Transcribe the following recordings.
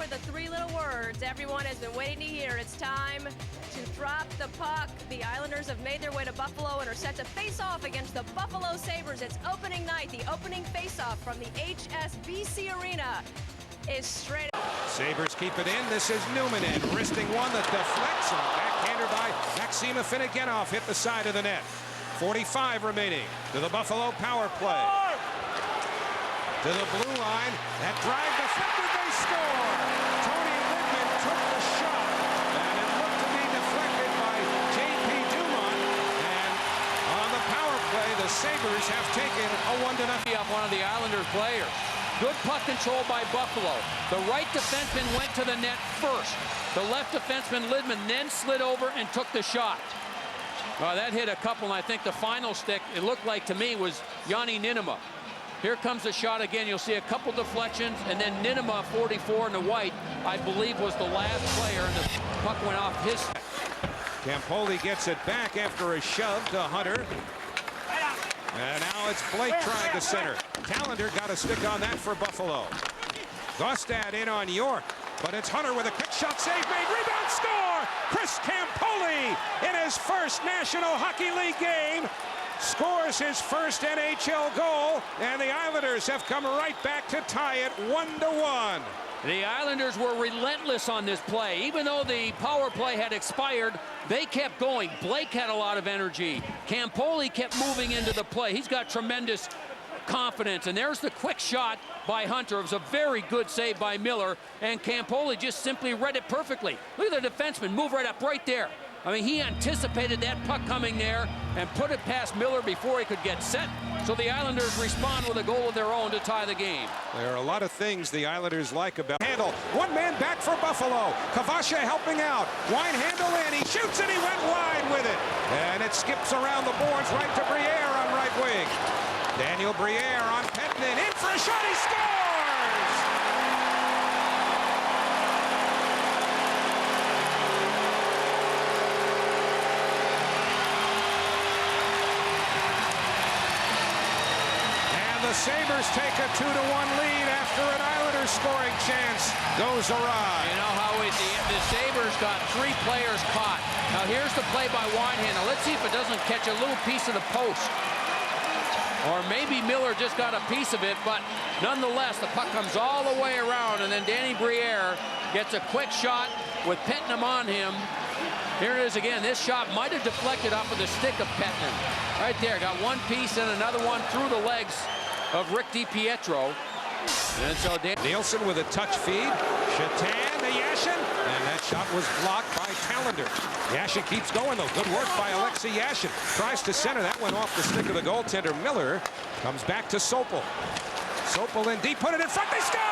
with the three little words everyone has been waiting to hear. It's time to drop the puck. The Islanders have made their way to Buffalo and are set to face off against the Buffalo Sabres. It's opening night. The opening face-off from the HSBC Arena is straight up. Sabres keep it in. This is Newman in, wristing one that deflects, and backhander by Maxim Afinogenov hit the side of the net. 45 remaining to the Buffalo power play. To the blue line, that drive deflected, they score! Tony Lidman took the shot, and it looked to be deflected by J.P. Dumont, and on the power play, the Sabres have taken a 1-0 off one of the Islanders players. Good puck control by Buffalo. The right defenseman went to the net first. The left defenseman, Lidman, then slid over and took the shot. That hit a couple, and I think the final stick, it looked like to me, was Yanni Niinimaa. Here comes the shot again. You'll see a couple deflections, and then Niinimaa, 44 in the white, I believe was the last player, and the puck went off his. Campoli gets it back after a shove to Hunter. And now it's Blake trying to center. Tallender got a stick on that for Buffalo. Gostad in on York, but it's Hunter with a quick shot save made. Rebound score! Chris Campoli in his first National Hockey League game scores his first NHL goal, and the Islanders have come right back to tie it 1-1. The Islanders were relentless on this play. Even though the power play had expired, they kept going. Blake had a lot of energy. Campoli kept moving into the play. He's got tremendous confidence, and there's the quick shot by Hunter. It was a very good save by Miller, and Campoli just simply read it perfectly. Look at the defenseman move right up right there. I mean, he anticipated that puck coming there and put it past Miller before he could get set. So the Islanders respond with a goal of their own to tie the game. There are a lot of things the Islanders like about handle. One man back for Buffalo. Kavasha helping out. Wine handle in. He shoots and he went wide with it. And it skips around the boards right to Briere on right wing. Daniel Briere on Pettinen. In for a shot. He scores! The Sabres take a 2-1 lead after an Islanders scoring chance goes awry. You know how the Sabres got three players caught. Now here's the play by Winehandle. Let's see if it doesn't catch a little piece of the post. Or maybe Miller just got a piece of it, but nonetheless, the puck comes all the way around, and then Danny Briere gets a quick shot with Pettinen on him. Here it is again. This shot might have deflected off of the stick of Pettinen. Right there, got one piece and another one through the legs of Rick DiPietro. And so Nielsen with a touch feed. Shatan to Yashin. And that shot was blocked by Tallender. Yashin keeps going though. Good work by Alexei Yashin. Tries to center. That went off the stick of the goaltender. Miller comes back to Sopel. Sopel in deep. Put it in front. They score!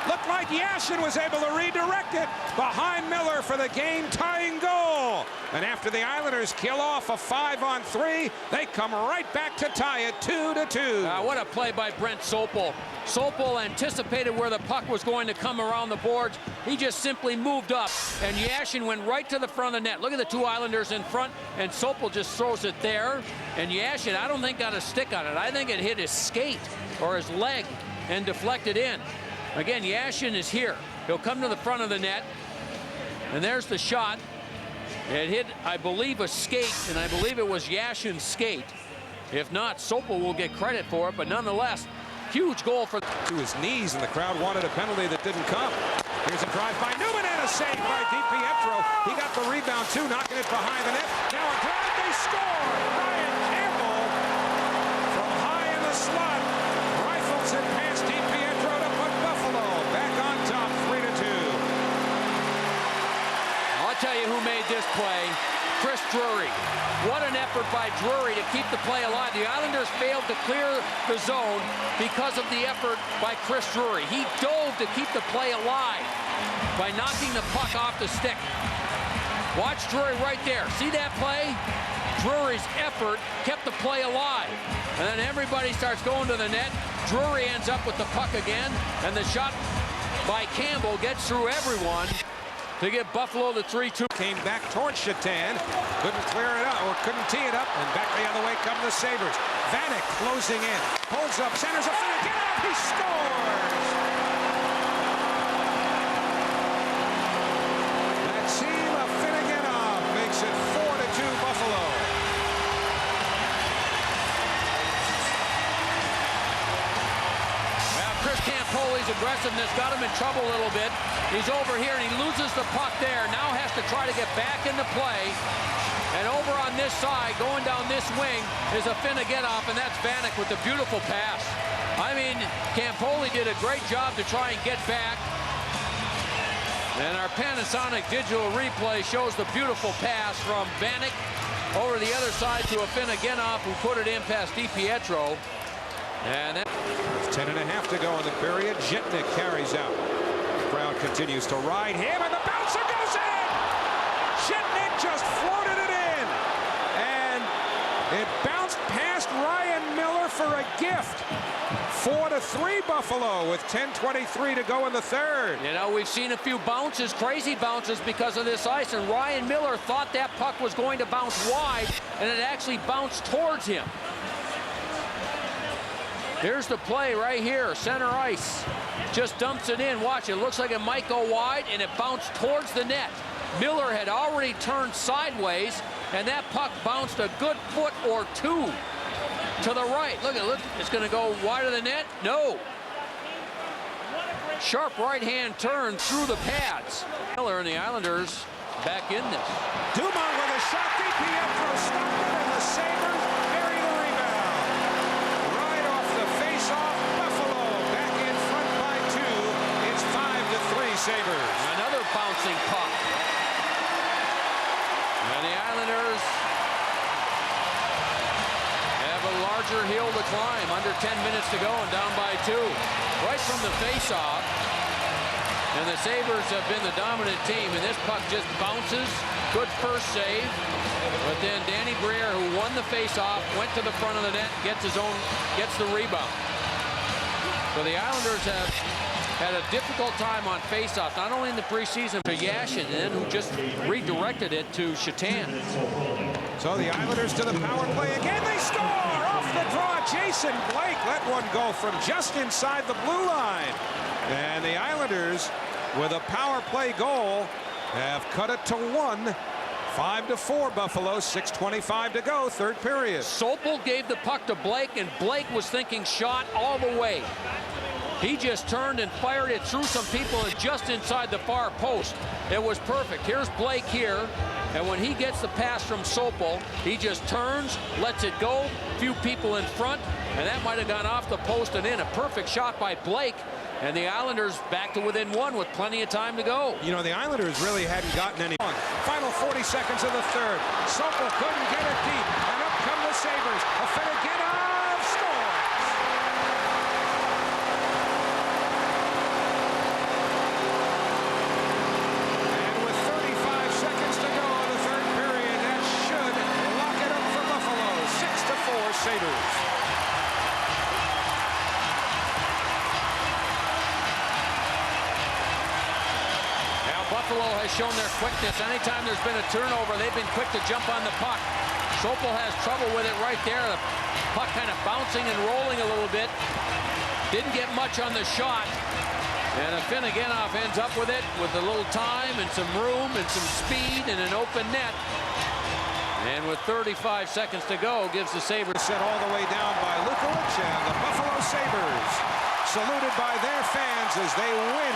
Looked like Yashin was able to redirect it behind Miller for the game-tying goal. And after the Islanders kill off a 5-on-3, they come right back to tie it 2-2. What a play by Brent Sopel. Sopel anticipated where the puck was going to come around the boards. He just simply moved up, and Yashin went right to the front of the net. Look at the two Islanders in front, and Sopel just throws it there. And Yashin, I don't think got a stick on it. I think it hit his skate or his leg and deflected in. Again, Yashin is here. He'll come to the front of the net, and there's the shot. It hit, I believe, a skate, and I believe it was Yashin's skate. If not, Sopel will get credit for it, but nonetheless, huge goal for... To his knees, and the crowd wanted a penalty that didn't come. Here's a drive by Newman and a save by DiPietro. He got the rebound, too, knocking it behind the net. Now a drive, they score! Brian Campbell from high in the slot rifles it past DiPietro to put Buffalo back on top, 3-2. I'll tell you who made this play. Chris Drury. What an effort by Drury to keep the play alive. The Islanders failed to clear the zone because of the effort by Chris Drury. He dove to keep the play alive by knocking the puck off the stick. Watch Drury right there. See that play? Drury's effort kept the play alive. And then everybody starts going to the net. Drury ends up with the puck again, and the shot by Campbell gets through everyone to give Buffalo the 3-2. Came back towards Shatan, couldn't clear it up, or couldn't tee it up, and back the other way come the Sabres. Vanek closing in, pulls up, centers a front, get out, he scores! goalie's aggressiveness got him in trouble a little bit. He's over here, and he loses the puck there. Now has to try to get back into play. And over on this side, going down this wing, is a Finnegan-off, and that's Vanek with the beautiful pass. I mean, Campoli did a great job to try and get back. And our Panasonic digital replay shows the beautiful pass from Vanek over the other side to a Finnegan-off, who put it in past DiPietro. And that 10.5 to go in the period. Zhitnik carries out. Crowd continues to ride him, and the bouncer goes in! Zhitnik just floated it in! And it bounced past Ryan Miller for a gift. 4-3 Buffalo with 10:23 to go in the third. You know, we've seen a few bounces, crazy bounces because of this ice, and Ryan Miller thought that puck was going to bounce wide, and it actually bounced towards him. Here's the play right here, center ice. Just dumps it in. Watch, it looks like it might go wide, and it bounced towards the net. Miller had already turned sideways, and that puck bounced a good foot or two to the right. Look, it's going to go wide of the net. No. Sharp right-hand turn through the pads. Miller and the Islanders back in this. Dumont with a shot. DiPietro stopped it, and the Sabres bury the rebound. Right off the face-off, Buffalo back in front by 2. It's 5-3 Sabres. Another bouncing puck. And the Islanders have a larger hill to climb. Under 10 minutes to go and down by 2. Right from the face-off. And the Sabres have been the dominant team, and this puck just bounces. Good first save. But then Danny Briere, who won the face-off, went to the front of the net, gets the rebound. So the Islanders have had a difficult time on face-off, not only in the preseason, to Yashin, and who just redirected it to Shatan. So the Islanders to the power play again. They score off the draw. Jason Blake let one go from just inside the blue line. And the Islanders, with a power play goal, have cut it to 1. 5-4 Buffalo, 6:25 to go, third period. Sopel gave the puck to Blake, and Blake was thinking shot all the way. He just turned and fired it through some people and just inside the far post. It was perfect. Here's Blake here, and when he gets the pass from Sopel, he just turns, lets it go, few people in front, and that might have gone off the post and in. A perfect shot by Blake. And the Islanders back to within 1 with plenty of time to go. You know, the Islanders really hadn't gotten any. Final 40 seconds of the third. Sopel couldn't get it deep. And up come the Sabres. A Finnegan scores. And with 35 seconds to go in the third period, that should lock it up for Buffalo. 6-4 Sabres. Buffalo has shown their quickness. Anytime there's been a turnover, they've been quick to jump on the puck. Sopel has trouble with it right there. The puck kind of bouncing and rolling a little bit. Didn't get much on the shot. And a Finnegan-off ends up with it with a little time and some room and some speed and an open net. And with 35 seconds to go, gives the Sabres. Set all the way down by Lukovic, and the Buffalo Sabres saluted by their fans as they win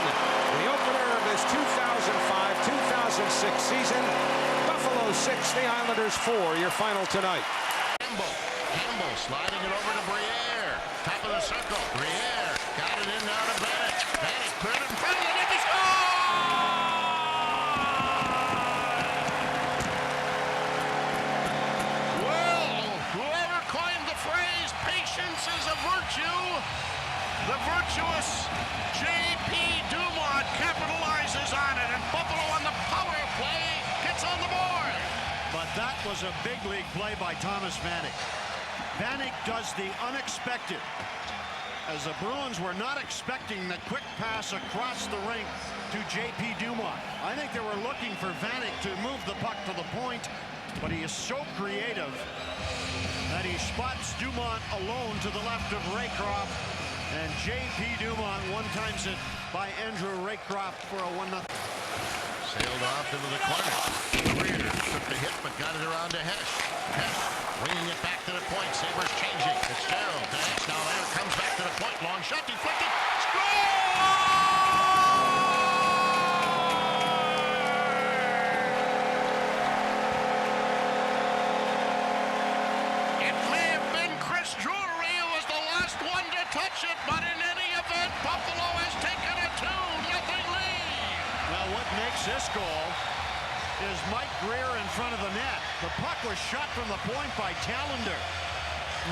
the opener of this 2005-2006 season. Buffalo 6, the Islanders 4. Your final tonight. Campbell sliding it over to Briere. Top of the circle. Briere got it in now to Vanek. Vanek cleared it in front of the net. He scored! Well, whoever coined the phrase "patience is a virtue," the virtuous J.P. Dumont capitalizes on it, and Buffalo on the power play gets on the board. But that was a big league play by Thomas Vanek. Vanek does the unexpected, as the Bruins were not expecting the quick pass across the rink to J.P. Dumont. I think they were looking for Vanek to move the puck to the point, but he is so creative that he spots Dumont alone to the left of Raycroft. And J.P. Dumont one-times it by Andrew Raycroft for a 1-0. Sailed off into the corner. Briere took the hit, but got it around to Hesh. Hesh winging it back to the point. Sabres changing. It's Gerald. Now there comes back to the point. Long shot. Deflected. It may have been Chris Drury who was the last one to touch it, but in any event, Buffalo has taken a 2-0 lead. Well, what makes this goal is Mike Greer in front of the net. The puck was shot from the point by Tallender.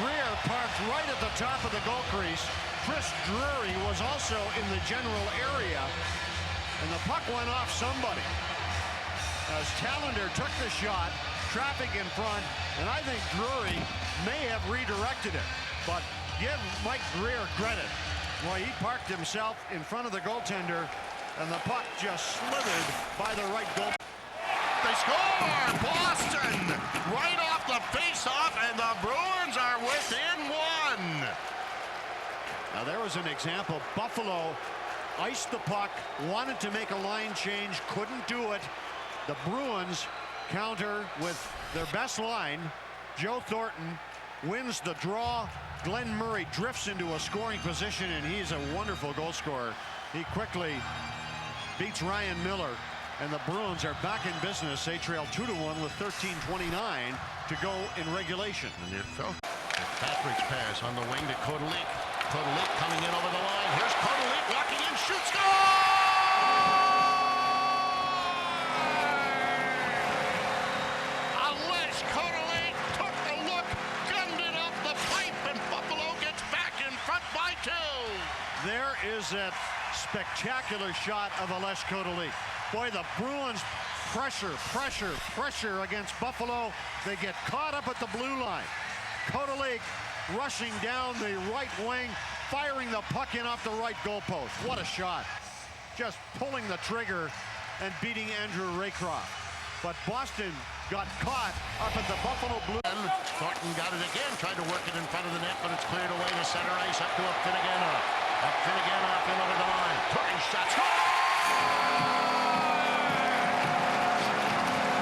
Greer parked right at the top of the goal crease. Chris Drury was also in the general area, and the puck went off somebody. As Tallender took the shot, traffic in front, and I think Drury may have redirected it. But give Mike Greer credit. Well, he parked himself in front of the goaltender, and the puck just slithered by the right goal. They score! Boston! Right off the face-off, and the Bruins are within one. Now there was an example. Buffalo iced the puck, wanted to make a line change, couldn't do it. The Bruins counter with their best line. Joe Thornton wins the draw. Glenn Murray drifts into a scoring position, and he's a wonderful goal scorer. He quickly beats Ryan Miller, and the Bruins are back in business. They trail 2-1 with 13:29 to go in regulation. And it felt Patrick's pass on the wing to Kodalik. Kodalik coming in over the line. Here's Kodalik walking in, shoots, goal! Alesh Kodalik took the look, gunned it up the pipe, and Buffalo gets back in front by 2. There is that spectacular shot of Alesh Kodalik. Boy, the Bruins pressure against Buffalo. They get caught up at the blue line. Kodalik rushing down the right wing, firing the puck in off the right goalpost. What a shot. Just pulling the trigger and beating Andrew Raycroft. But Boston got caught up at the Buffalo blue. Thornton got it again, tried to work it in front of the net, but it's cleared away to center ice, up to Finneganov. Up Finneganov in over the line. Turning shots.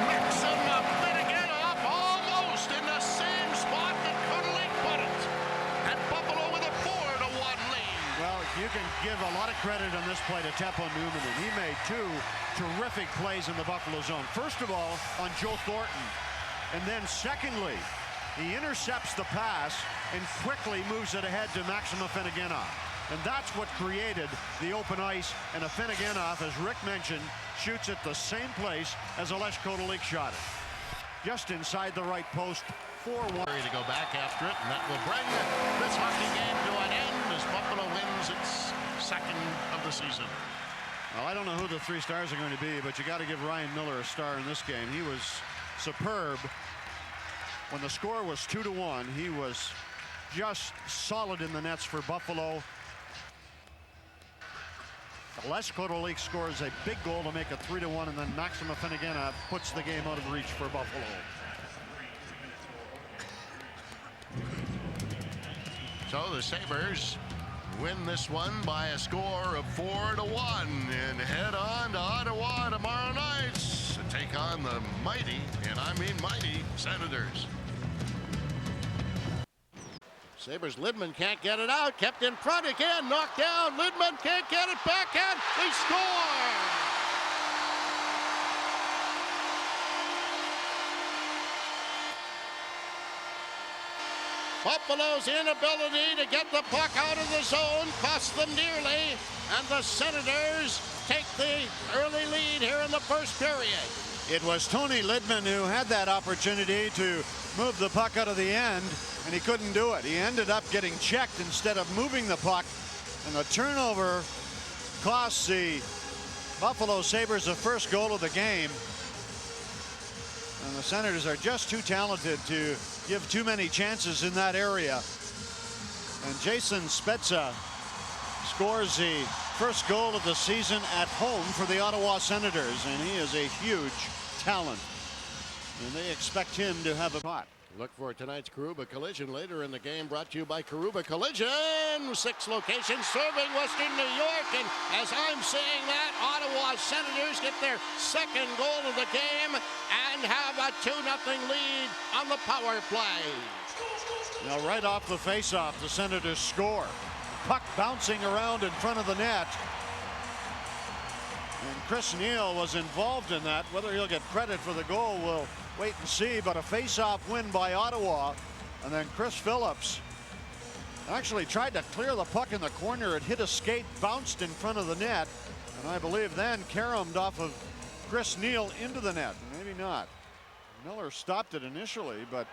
Maxim Finneganov almost in the same spot that Kodalik put it. And Buffalo with a 4-1 lead. Well, you can give a lot of credit on this play to Teppo Newman, and he made 2 terrific plays in the Buffalo zone. First of all, on Joe Thornton, and then secondly, he intercepts the pass and quickly moves it ahead to Maxim Finneganov. And that's what created the open ice, and Finneganov, as Rick mentioned, shoots at the same place as Alesh Kodalik shot it. Just inside the right post, 4-1. To go back after it, and that will bring this hockey game to an end as Buffalo wins its second of the season. Well, I don't know who the 3 stars are going to be, but you got to give Ryan Miller a star in this game. He was superb. When the score was 2-1, he was just solid in the nets for Buffalo. Alesh Kodalik scores a big goal to make it 3-1, and then Maxim Finneganov puts the game out of reach for Buffalo. So the Sabres win this one by a score of 4-1 and head on to Ottawa tomorrow night to take on the mighty, and I mean mighty, Senators. Sabres Lidman can't get it out, kept in front again, knocked down. Lidman can't get it back, and they score! Buffalo's inability to get the puck out of the zone cost them dearly, and the Senators take the early lead here in the first period. It was Tony Lidman who had that opportunity to move the puck out of the end, and he couldn't do it. He ended up getting checked instead of moving the puck, and the turnover costs the Buffalo Sabres the first goal of the game. And the Senators are just too talented to give too many chances in that area. And Jason Spezza scores the first goal of the season at home for the Ottawa Senators, and he is a huge talent. And they expect him to have a pot. Look for tonight's Karuba Collision later in the game, brought to you by Karuba Collision. 6 locations serving Western New York, and as I'm saying that, Ottawa Senators get their second goal of the game and have a 2-0 lead on the power play. Now, right off the faceoff, the Senators score. puck bouncing around in front of the net. And Chris Neal was involved in that. Whether he'll get credit for the goal, we'll wait and see. But a face-off win by Ottawa. And then Chris Phillips actually tried to clear the puck in the corner. It hit a skate, bounced in front of the net. And I believe then caromed off of Chris Neal into the net. Maybe not. Miller stopped it initially, but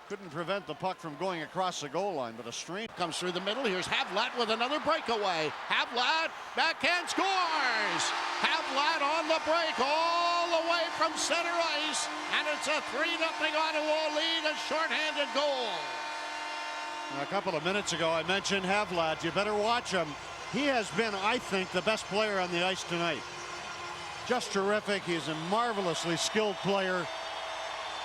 couldn't prevent the puck from going across the goal line. But a strain Comes through the middle. Here's Havlat with another breakaway. Havlat backhand scores. Havlat on the break all the way from center ice. And it's a 3-0 Ottawa lead, a shorthanded goal. A couple of minutes ago, I mentioned Havlat. You better watch him. He has been, I think, the best player on the ice tonight. Just terrific. He's a marvelously skilled player.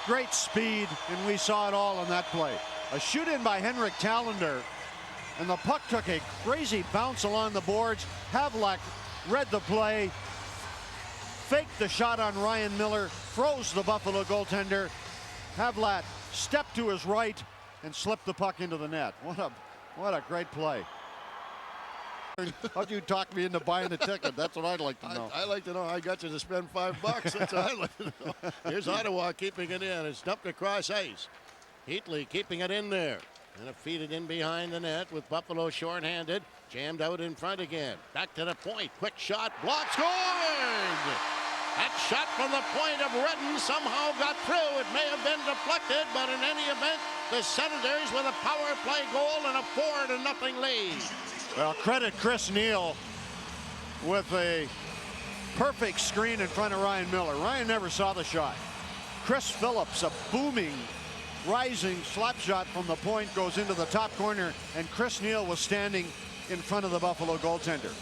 Great speed, and we saw it all in that play. A shoot-in by Henrik Tallender, and the puck took a crazy bounce along the boards. Havlat read the play, faked the shot on Ryan Miller, froze the Buffalo goaltender. Havlat stepped to his right and slipped the puck into the net. What a great play. How'd you talk me into buying a ticket? That's what I'd like to know. I'd like to know. I got you to spend $5. That's what I'd like to know. Here's Ottawa keeping it in. It's dumped across ice. Heatley keeping it in there. And it feed it in behind the net with Buffalo shorthanded. Jammed out in front again. Back to the point. Quick shot. Block. Scored! That shot from the point of Redden somehow got through. It may have been deflected, but in any event, the Senators with a power play goal and a 4-0 lead. Well, credit Chris Neal with a perfect screen in front of Ryan Miller. Ryan never saw the shot. Chris Phillips, a booming, rising slap shot from the point, goes into the top corner, and Chris Neal was standing in front of the Buffalo goaltender.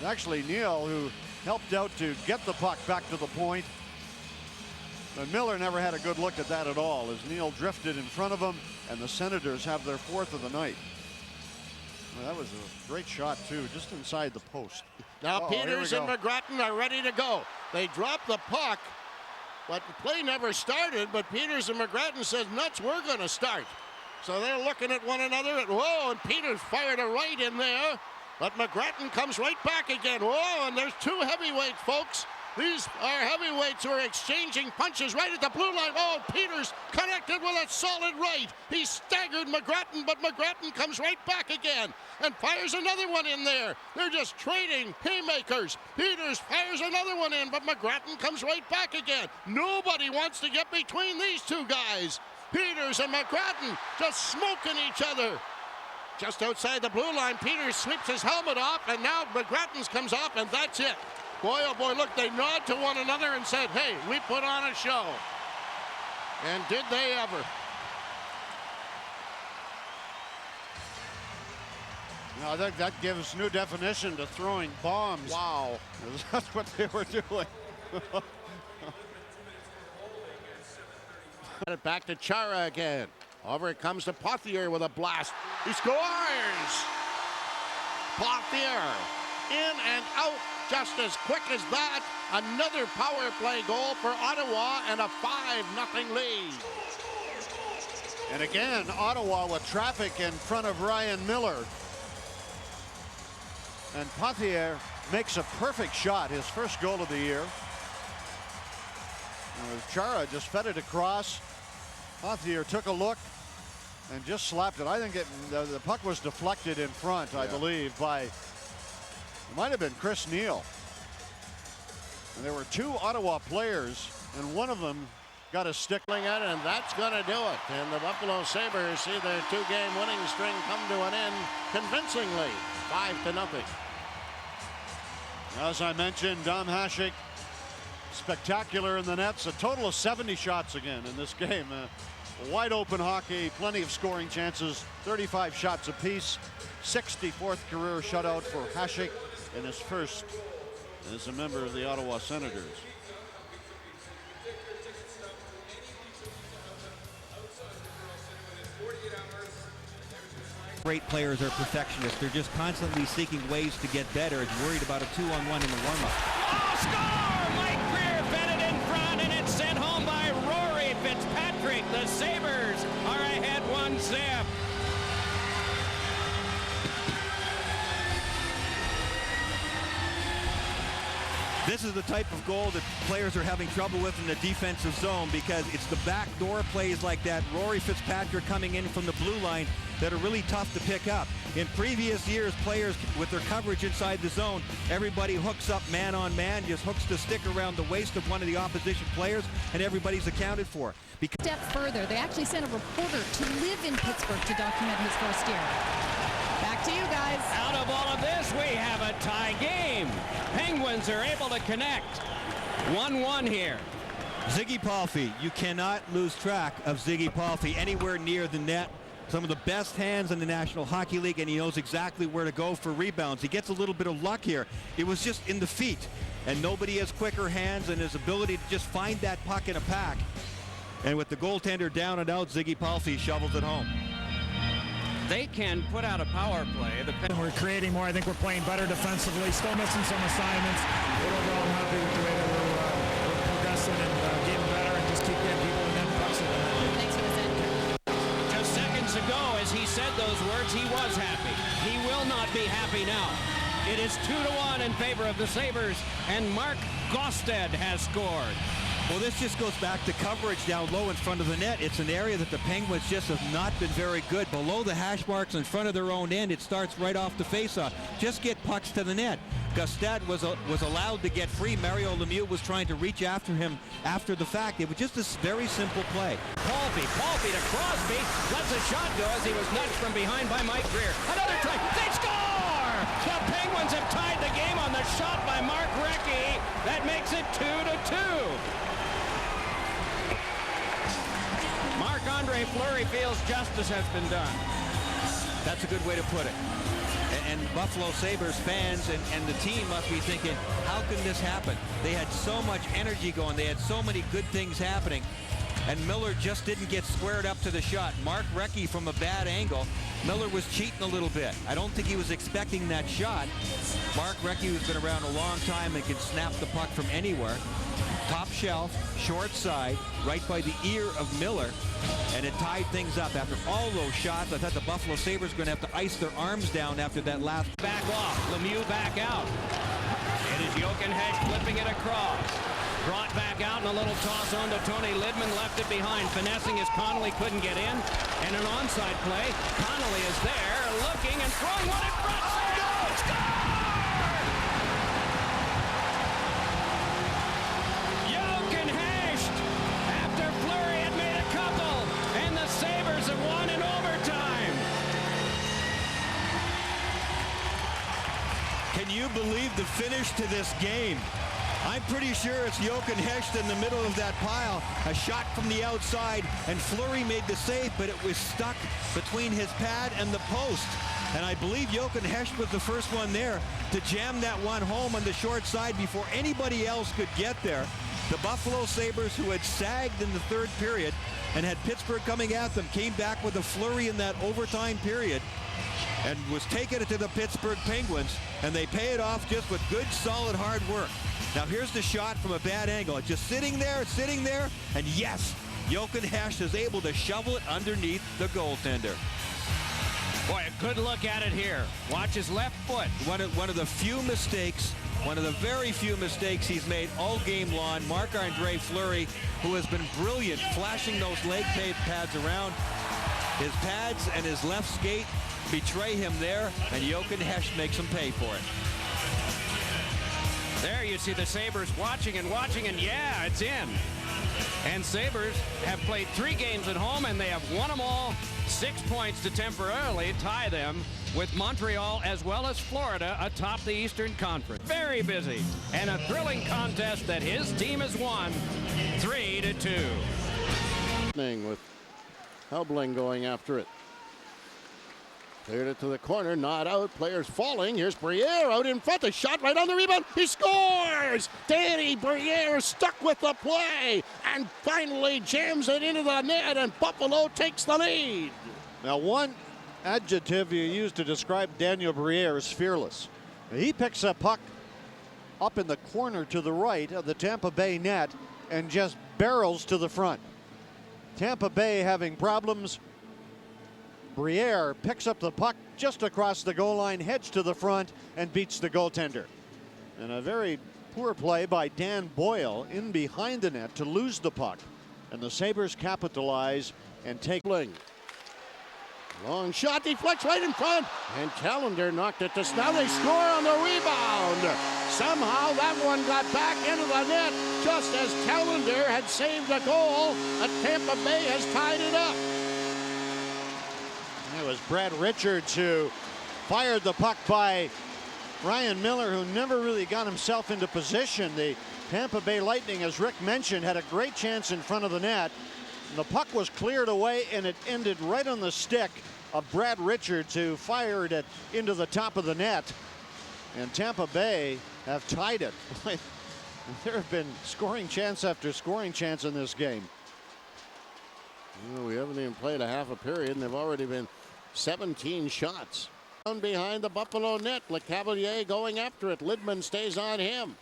Actually, Neal, who helped out to get the puck back to the point. But Miller never had a good look at that at all as Neal drifted in front of him, and the Senators have their 4th of the night. Well, that was a great shot, too, just inside the post. Now Peters and McGrattan are ready to go. They drop the puck, but the play never started, but Peters and McGrattan says, nuts, we're going to start. So they're looking at one another, and whoa, and Peters fired a right in there, but McGrattan comes right back again. Whoa, and there's 2 heavyweights, folks. These are heavyweights who are exchanging punches right at the blue line. Oh, Peters connected with a solid right. He staggered McGrattan, but McGrattan comes right back again and fires another one in there. They're just trading haymakers. Peters fires another one in, but McGrattan comes right back again. Nobody wants to get between these 2 guys. Peters and McGrattan just smoking each other. Just outside the blue line, Peters sweeps his helmet off, and now McGrattan's comes off, and that's it. Boy, oh boy, look, they nod to one another and said, hey, we put on a show. And did they ever? Now that gives new definition to throwing bombs. Wow. That's what they were doing. It back to Chara again. Over it comes to Pothier with a blast. He scores! Pothier in and out just as quick as that. Another power play goal for Ottawa and a 5-0 lead. And again, Ottawa with traffic in front of Ryan Miller. And Pothier makes a perfect shot, his first goal of the year. Chara just fed it across. Pothier took a look and just slapped it. I think the puck was deflected in front, I believe, by, it might have been Chris Neal. And there were 2 Ottawa players, and one of them got a stick at it, and that's going to do it. And the Buffalo Sabres see their 2-game winning string come to an end convincingly, 5-0. As I mentioned, Dom Hasek, spectacular in the nets. A total of 70 shots again in this game. Wide open hockey, plenty of scoring chances, 35 shots apiece. 64th career shutout for Hasek in his first as a member of the Ottawa Senators. Great players are perfectionists. They're just constantly seeking ways to get better. It's worried about a 2-on-1 in the warm-up. Oh, score! Mike Greer fed it in front, and it's sent home by Rory Fitzpatrick. The Sabres are ahead 1-0. is the type of goal that players are having trouble with in the defensive zone, because it's the backdoor plays like that, Rory Fitzpatrick coming in from the blue line, that are really tough to pick up. In previous years, players with their coverage inside the zone, everybody hooks up man on man, just hooks the stick around the waist of one of the opposition players, and everybody's accounted for. Step further, they actually sent a reporter to live in Pittsburgh to document his first year. Back to you guys. Out of all of this, we have a tie game. Penguins are able to connect. 1-1 here. Ziggy Palffy, you cannot lose track of Ziggy Palffy anywhere near the net. Some of the best hands in the National Hockey League, and he knows exactly where to go for rebounds. He gets a little bit of luck here. It was just in the feet, and nobody has quicker hands, and his ability to just find that puck in a pack. And with the goaltender down and out, Ziggy Palffy shovels it home. They can put out a power play. We're creating more. I think we're playing better defensively. Still missing some assignments. But overall, I'm happy with the way that we're progressing and getting better and just keep getting people in net pucks. Thanks for this in. Just seconds ago, as he said those words, he was happy. He will not be happy now. It is 2-1 in favor of the Sabres, and Mark Gosted has scored. Well, this just goes back to coverage down low in front of the net. It's an area that the Penguins just have not been very good. Below the hash marks in front of their own end, it starts right off the faceoff. Just get pucks to the net. Gustad was allowed to get free. Mario Lemieux was trying to reach after him after the fact. It was just a very simple play. Palffy to Crosby. Lets a shot go as he was nudged from behind by Mike Greer. Another try. They score! The Penguins have tied the game on the shot by Mark Recchi. That makes it 2-2. Marc-Andre Fleury feels justice has been done. That's a good way to put it. And Buffalo Sabres fans and the team must be thinking, how can this happen? They had so much energy going. They had so many good things happening. And Miller just didn't get squared up to the shot. Mark Recchi from a bad angle. Miller was cheating a little bit. I don't think he was expecting that shot. Mark Recchi, who's been around a long time and can snap the puck from anywhere. Top shelf, short side, right by the ear of Miller, and it tied things up. After all those shots, I thought the Buffalo Sabres were going to have to ice their arms down after that last. Back off, Lemieux back out. It is Jochen Hecht flipping it across. Brought back out and a little toss on to Tony Lidman, left it behind, finessing as Connolly couldn't get in, and an onside play. Connolly is there, looking and throwing one in front. Score! Jochen Hecht, after Fleury had made a couple, and the Sabres have won in overtime. Can you believe the finish to this game? I'm pretty sure it's Jochen Hecht in the middle of that pile. A shot from the outside, and Fleury made the save, but it was stuck between his pad and the post. And I believe Jochen Hecht was the first one there to jam that one home on the short side before anybody else could get there. The Buffalo Sabres, who had sagged in the third period and had Pittsburgh coming at them, came back with a flurry in that overtime period and was taking it to the Pittsburgh Penguins, and they pay it off just with good, solid, hard work. Now here's the shot from a bad angle. It's just sitting there, and yes, Jochen Hecht is able to shovel it underneath the goaltender. Boy, a good look at it here. Watch his left foot. One of the few mistakes, one of the very few mistakes he's made all game long. Marc-Andre Fleury, who has been brilliant, flashing those leg pads around. His pads and his left skate betray him there, and Jochen Hecht makes him pay for it. There you see the Sabres watching, and yeah, it's in. And Sabres have played 3 games at home, and they have won them all. 6 points to temporarily tie them with Montreal as well as Florida atop the Eastern Conference. Very busy, and a thrilling contest that his team has won 3-2. With Helbling going after it. Cleared it to the corner, not out. Players falling. Here's Briere out in front. The shot right on the rebound. He scores! Danny Briere stuck with the play and finally jams it into the net, and Buffalo takes the lead. Now, one adjective you use to describe Daniel Briere is fearless. He picks a puck up in the corner to the right of the Tampa Bay net and just barrels to the front. Tampa Bay having problems. Briere picks up the puck just across the goal line, heads to the front, and beats the goaltender. And a very Poor play by Dan Boyle in behind the net to lose the puck. And the Sabres capitalize and take. Long shot, deflects right in front, and Callender knocked it to. Now they score on the rebound. Somehow that one got back into the net just as Callender had saved a goal. Tampa Bay has tied it up. It was Brad Richards who fired the puck by Ryan Miller, who never really got himself into position. The Tampa Bay Lightning, as Rick mentioned, had a great chance in front of the net. And the puck was cleared away, and it ended right on the stick of Brad Richards, who fired it into the top of the net. And Tampa Bay have tied it. There have been scoring chance after scoring chance in this game. Well, we haven't even played a half a period, and they've already been 17 shots. Down behind the Buffalo net, LeCavalier going after it. Lidman stays on him.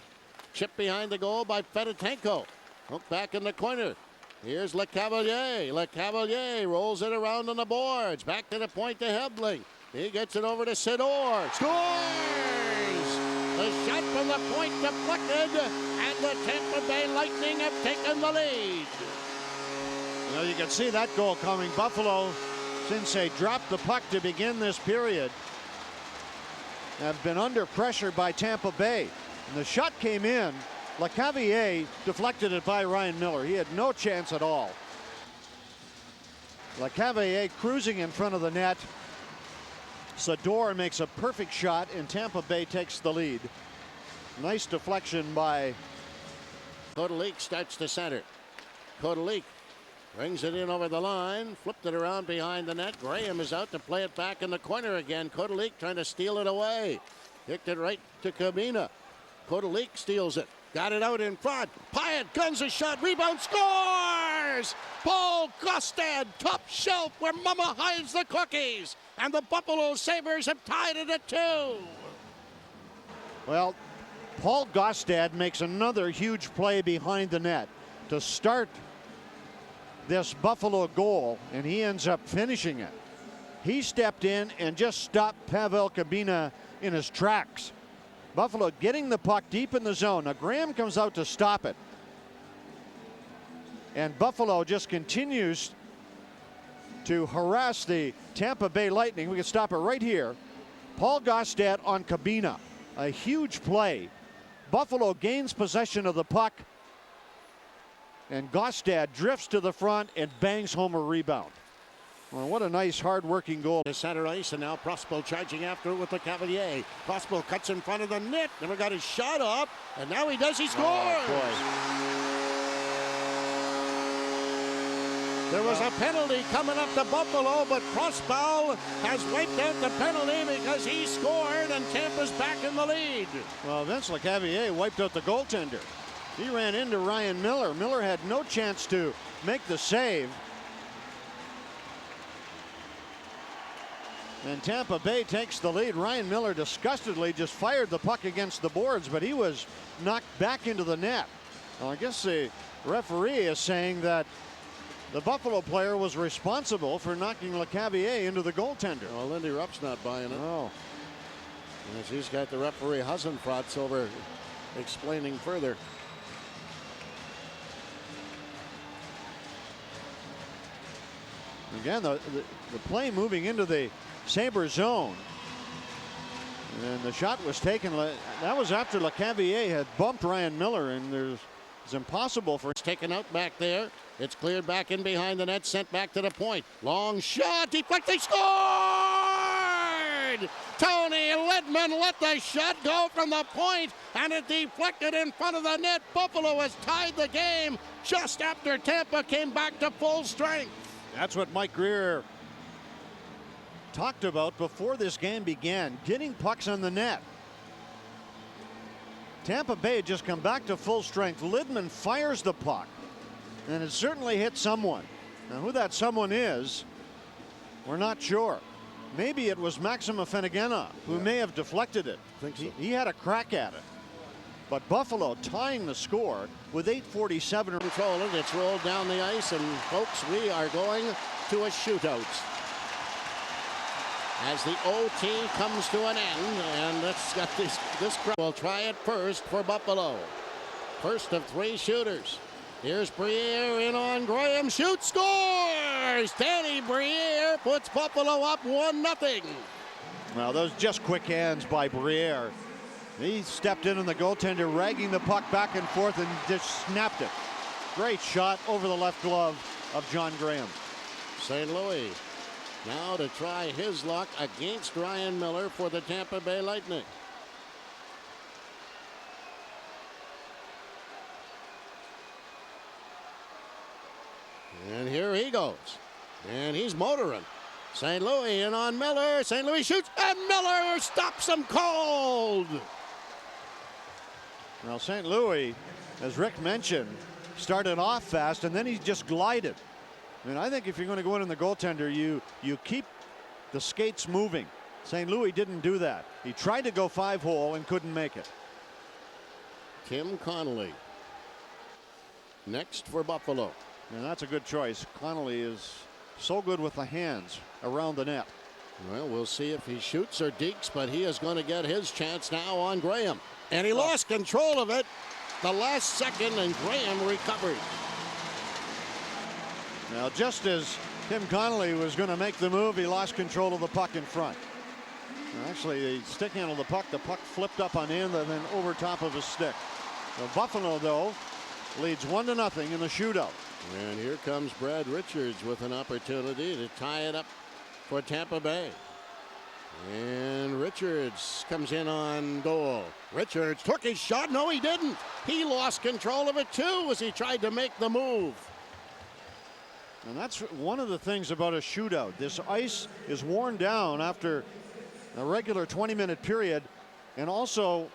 Chip behind the goal by Fedotenko. Hook back in the corner. Here's LeCavalier. LeCavalier rolls it around on the boards. Back to the point to Hebling. He gets it over to Sidor. Scores! The shot from the point deflected, and the Tampa Bay Lightning have taken the lead. Well, you can see that goal coming. Buffalo, since they dropped the puck to begin this period, have been under pressure by Tampa Bay. And the shot came in. LeCavalier deflected it by Ryan Miller. He had no chance at all. LeCavalier cruising in front of the net. Sador makes a perfect shot, and Tampa Bay takes the lead. Nice deflection by Kodalik. Starts to center. Kodalik brings it in over the line, flipped it around behind the net. Graham is out to play it back in the corner again. Kodalik trying to steal it away. Kicked it right to Kabina. Kodalik steals it. Got it out in front. Pyatt guns a shot. Rebound, scores! Paul Gostad, top shelf where Mama hides the cookies. And the Buffalo Sabres have tied it at 2. Well, Paul Gostad makes another huge play behind the net to start this Buffalo goal, and he ends up finishing it. He stepped in and just stopped Pavel Kabina in his tracks. Buffalo getting the puck deep in the zone. Now Graham comes out to stop it. And Buffalo just continues to harass the Tampa Bay Lightning. We can stop it right here. Paul Gostad on Kabina. A huge play. Buffalo gains possession of the puck. And Gostad drifts to the front and bangs home a rebound. Well, what a nice, hard-working goal. To center ice, and now Prospel charging after it with the Cavalier. Prospel cuts in front of the net. Never got his shot up, and now he does. He scores! There was a penalty coming up to Buffalo, but Prospel has wiped out the penalty because he scored, and Tampa's back in the lead. Well, Vince LeCavalier wiped out the goaltender. He ran into Ryan Miller. Miller had no chance to make the save. And Tampa Bay takes the lead. Ryan Miller disgustedly just fired the puck against the boards, but he was knocked back into the net. Well, I guess the referee is saying that the Buffalo player was responsible for knocking LeCavalier into the goaltender. Well, Lindy Rupp's not buying it. Oh. Yes, he's got the referee Hasenfratz over explaining further. Again, the play moving into the Sabre zone. And the shot was taken. That was after LeCavalier had bumped Ryan Miller, and it's impossible for. It's taken out back there. It's cleared back in behind the net, sent back to the point. Long shot, deflected, scored! Tony Lidman let the shot go from the point, and it deflected in front of the net. Buffalo has tied the game just after Tampa came back to full strength. That's what Mike Greer talked about before this game began, getting pucks on the net. Tampa Bay had just come back to full strength. Lidman fires the puck, and it certainly hit someone. Now, who that someone is, we're not sure. Maybe it was Maxima Fenegena, who may have deflected it. I think so. He had a crack at it. But Buffalo tying the score with 8:47. Control it. It's rolled down the ice, and folks, we are going to a shootout. as the OT comes to an end, and let's got this crowd will try it first for Buffalo. First of 3 shooters. Here's Briere in on Graham. Shoots, scores! Danny Briere puts Buffalo up 1-0. Well, those just quick hands by Briere. He stepped in on the goaltender, ragging the puck back and forth, and just snapped it. Great shot over the left glove of John Graham. St. Louis now to try his luck against Ryan Miller for the Tampa Bay Lightning. And here he goes. And he's motoring. St. Louis in on Miller. St. Louis shoots, and Miller stops him cold. Well, St. Louis, as Rick mentioned, started off fast, and then he just glided. I mean, I think if you're going to go in on the goaltender, you keep the skates moving. St. Louis didn't do that. He tried to go 5-hole and couldn't make it. Tim Connolly next for Buffalo. And that's a good choice. Connolly is so good with the hands around the net. Well, we'll see if he shoots or dekes, but he is going to get his chance now on Graham. And he lost control of it the last second, and Graham recovered. Now, just as Tim Connolly was going to make the move, he lost control of the puck in front. Actually, the stick handled the puck flipped up on end and then over top of his stick. Buffalo, though, leads 1-0 in the shootout. And here comes Brad Richards with an opportunity to tie it up for Tampa Bay. And Richards comes in on goal. Richards took his shot. No, he didn't. He lost control of it too as he tried to make the move. And that's one of the things about a shootout. This ice is worn down after a regular 20-minute period and also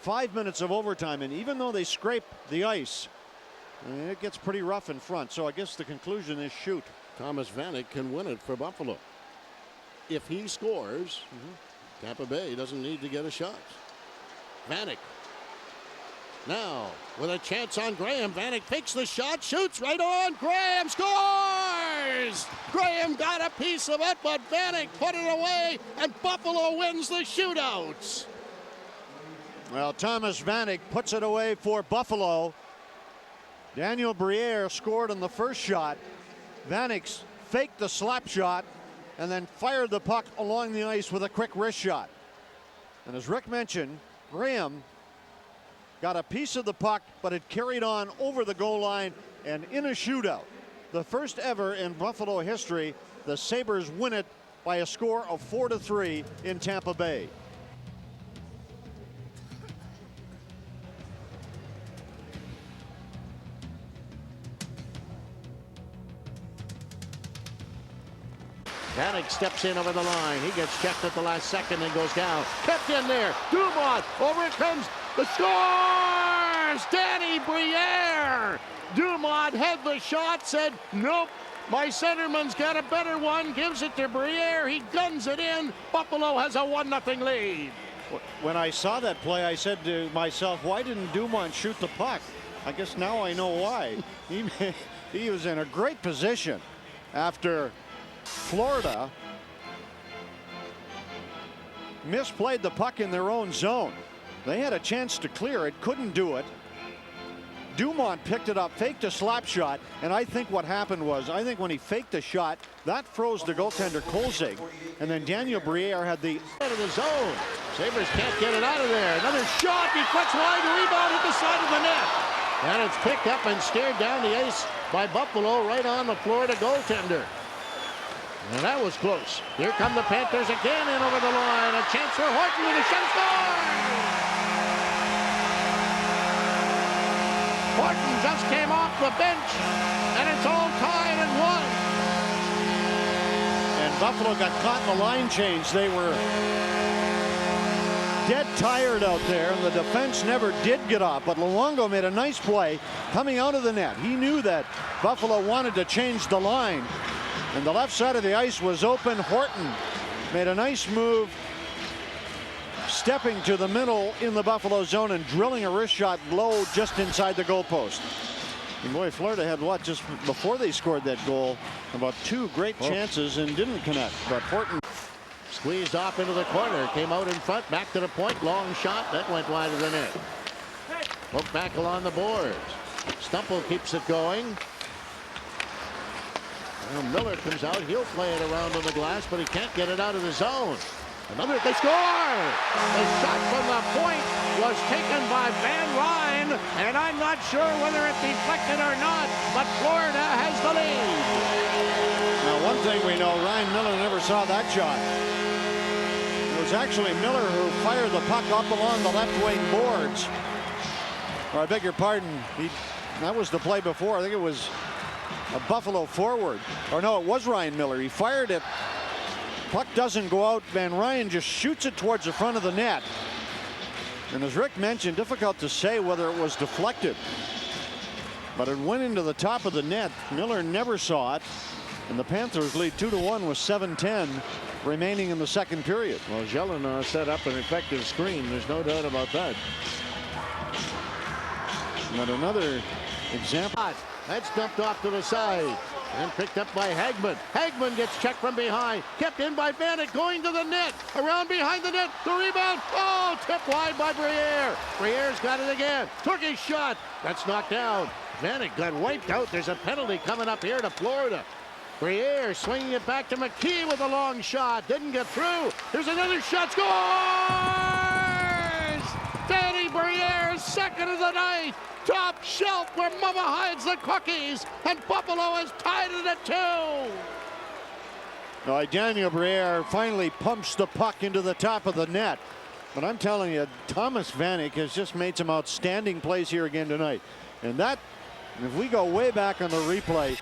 5 minutes of overtime. And even though they scrape the ice, it gets pretty rough in front. So I guess the conclusion is shoot. Thomas Vanek can win it for Buffalo. If he scores, Tampa Bay doesn't need to get a shot. Vanek now with a chance on Graham. Vanek takes the shot, shoots right on. Graham scores! Graham got a piece of it, but Vanek put it away, and Buffalo wins the shootout. Well, Thomas Vanek puts it away for Buffalo. Daniel Briere scored on the first shot. Vanek faked the slap shot and then fired the puck along the ice with a quick wrist shot. And as Rick mentioned, Graham got a piece of the puck, but it carried on over the goal line, and in a shootout, the first ever in Buffalo history, the Sabres win it by a score of 4-3 in Tampa Bay. Vanek steps in over the line. He gets checked at the last second and goes down. Kept in there. Dumont. Over it comes. The scores! Danny Briere. Dumont had the shot. Said, nope. My centerman's got a better one. Gives it to Briere. He guns it in. Buffalo has a 1-0 lead. When I saw that play, I said to myself, why didn't Dumont shoot the puck? I guess now I know why. He was in a great position after Florida misplayed the puck in their own zone. They had a chance to clear it, couldn't do it. Dumont picked it up, faked a slap shot, and I think what happened was, I think when he faked the shot, that froze the goaltender Kolzig, and then Daniel Briere had the out of the zone. Sabres can't get it out of there. Another shot, deflects wide, rebound at the side of the net. And it's picked up and steered down the ice by Buffalo right on the Florida goaltender. And that was close. Here come the Panthers again in over the line. A chance for Horton with a shot, score! Horton just came off the bench, and it's all tied at 1. And Buffalo got caught in the line change. They were dead tired out there, and the defense never did get off. But Luongo made a nice play coming out of the net. He knew that Buffalo wanted to change the line, and the left side of the ice was open. Horton made a nice move, stepping to the middle in the Buffalo zone and drilling a wrist shot low just inside the goalpost. And boy, Florida had what, just before they scored that goal, about 2 great chances and didn't connect. But Horton squeezed off into the corner. Came out in front. Back to the point. Long shot. That went wide of the net. Poked back along the boards. Stumple keeps it going. Well, Miller comes out. He'll play it around on the glass, but he can't get it out of the zone. Another, they score! The shot from the point was taken by Van Ryn, and I'm not sure whether it deflected or not, but Florida has the lead. Now, one thing we know, Ryan Miller never saw that shot. It was actually Miller who fired the puck up along the left wing boards. Or I beg your pardon, that was the play before. I think it was a Buffalo forward. Or no, it was Ryan Miller. He fired it. Puck doesn't go out. Van Ryn just shoots it towards the front of the net. And as Rick mentioned, difficult to say whether it was deflected. But it went into the top of the net. Miller never saw it. And the Panthers lead 2-1 with 7:10 remaining in the second period. Well, Jelena set up an effective screen. There's no doubt about that. But another example. That's dumped off to the side and picked up by Hagman. Hagman gets checked from behind. Kept in by Vanek, going to the net. Around behind the net. The rebound. Oh, tipped wide by Briere. Briere's got it again. Took his shot. That's knocked down. Vanek got wiped out. There's a penalty coming up here to Florida. Briere swinging it back to McKee with a long shot. Didn't get through. There's another shot. Scores! Danny Briere, second of the night. Top shelf where Mama hides the cookies, and Buffalo has tied it at 2. Daniel Briere finally pumps the puck into the top of the net. But I'm telling you, Thomas Vanek has just made some outstanding plays here again tonight. And if we go way back on the replay,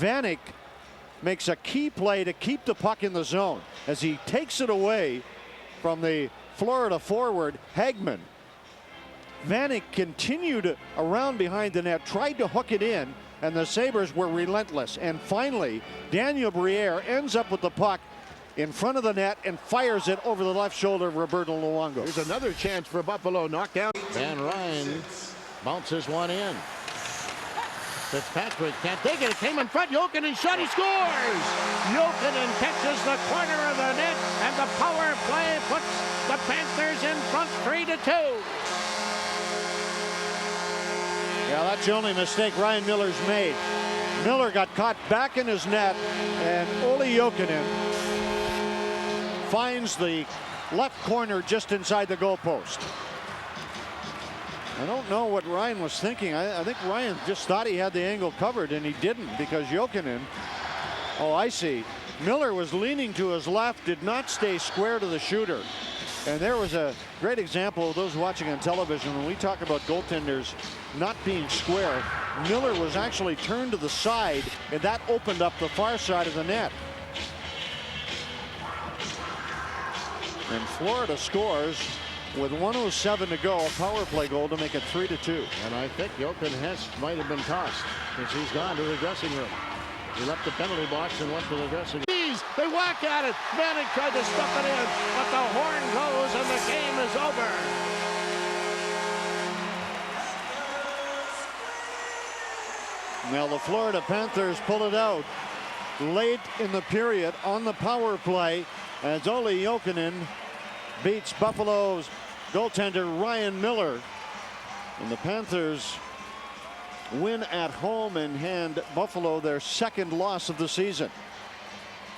Vanek makes a key play to keep the puck in the zone as he takes it away from the Florida forward, Hagman. Vanek continued around behind the net, tried to hook it in, and the Sabres were relentless. And finally, Daniel Briere ends up with the puck in front of the net and fires it over the left shoulder of Roberto Luongo. There's another chance for Buffalo. Knockdown. Van Ryn bounces one in. Fitzpatrick can't take it. It came in front. Jokinen shot. He scores. Jokinen catches the corner of the net, and the power play puts the Panthers in front 3-2. Yeah, that's the only mistake Ryan Miller's made. Miller got caught back in his net, and Olli Jokinen finds the left corner just inside the goalpost. I don't know what Ryan was thinking. I think Ryan just thought he had the angle covered, and he didn't, because Jokinen, oh, I see. Miller was leaning to his left, did not stay square to the shooter. And there was a great example of those watching on television when we talk about goaltenders not being square. Miller was actually turned to the side, and that opened up the far side of the net. And Florida scores with 1:07 to go, a power play goal to make it 3-2. And I think Jochen Hess might have been tossed since he's gone to the dressing room. He left the penalty box and went to the dressing room. They whack at it. Vanek tried to stuff it in, but the horn goes and the game is over. Now the Florida Panthers pull it out late in the period on the power play as Olli Jokinen beats Buffalo's goaltender Ryan Miller. And the Panthers win at home and hand Buffalo their second loss of the season.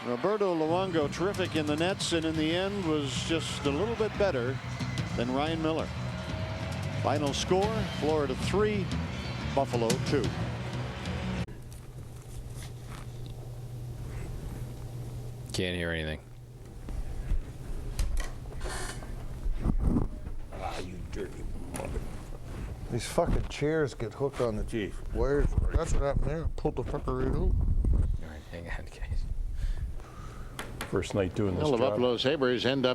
Roberto Luongo terrific in the nets, and in the end was just a little bit better than Ryan Miller. Final score, Florida 3, Buffalo 2. Can't hear anything. Ah, you dirty mother. These fucking chairs get hooked on the Jeep. Where? That's what happened there. Pulled the fucker right out. All right, hang on, guys. First night doing this Well, the job. Buffalo Sabres end up